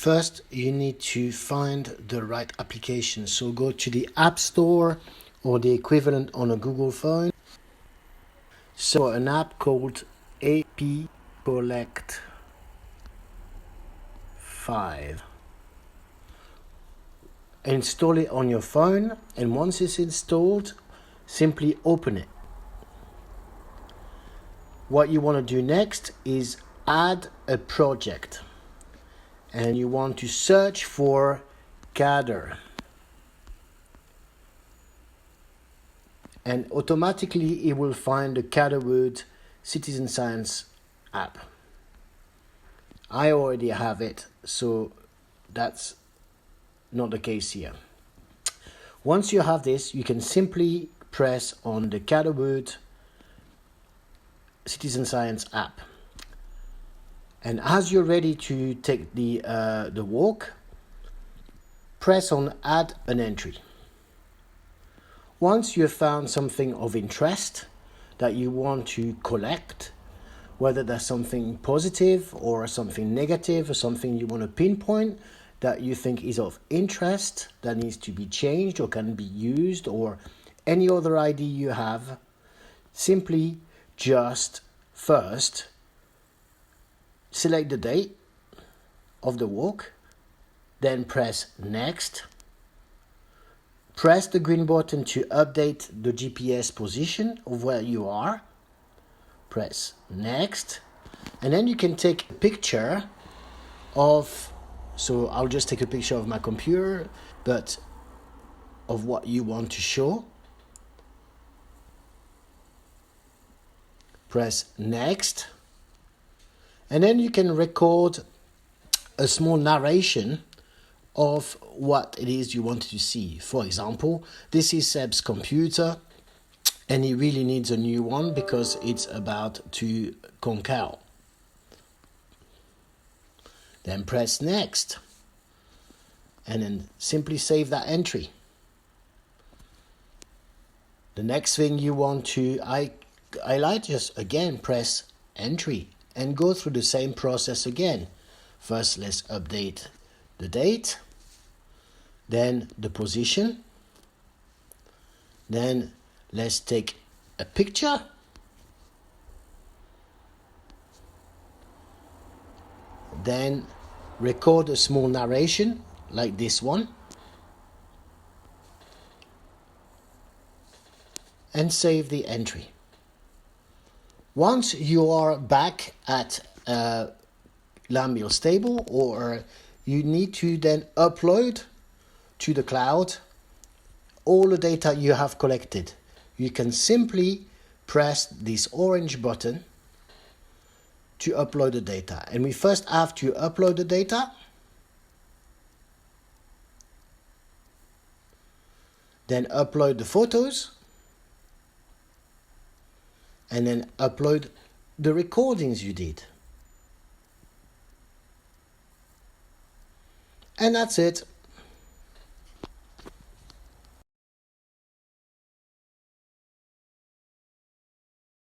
First, you need to find the right application. So go to the App Store or the equivalent on a Google phone. So an app called AP Collect 5. Install it on your phone, and once it's installed, simply open it. What you want to do next is add a project, and you want to search for Cadder, and automatically it will find the Cadder Woods citizen science app. I already have it, so that's not the case here. Once you have this, you can simply press on the Cadder Woods citizen science app, and as you're ready to take the walk, press on add an entry. Once you've found something of interest that you want to collect, whether that's something positive or something negative or something you want to pinpoint that you think is of interest, that needs to be changed or can be used, or any other idea you have, simply just first select the date of the walk, then press next. Press the green button to update the GPS position of where you are. Press next, and then you can take a picture of, so I'll just take a picture of my computer, but of what you want to show. Press next, and then you can record a small narration of what it is you wanted to see. For example, this is Seb's computer, and he really needs a new one because it's about to conquer. Then press next, and then simply save that entry. The next thing you want to highlight, just again press entry and go through the same process again. First, let's update the date, then the position, then let's take a picture, then record a small narration like this one, and save the entry. Once you are back at Lambiel stable, or you need to then upload to the cloud all the data you have collected, you can simply press this orange button to upload the data. And we first have to upload the data, then upload the photos, and then upload the recordings you did. And that's it.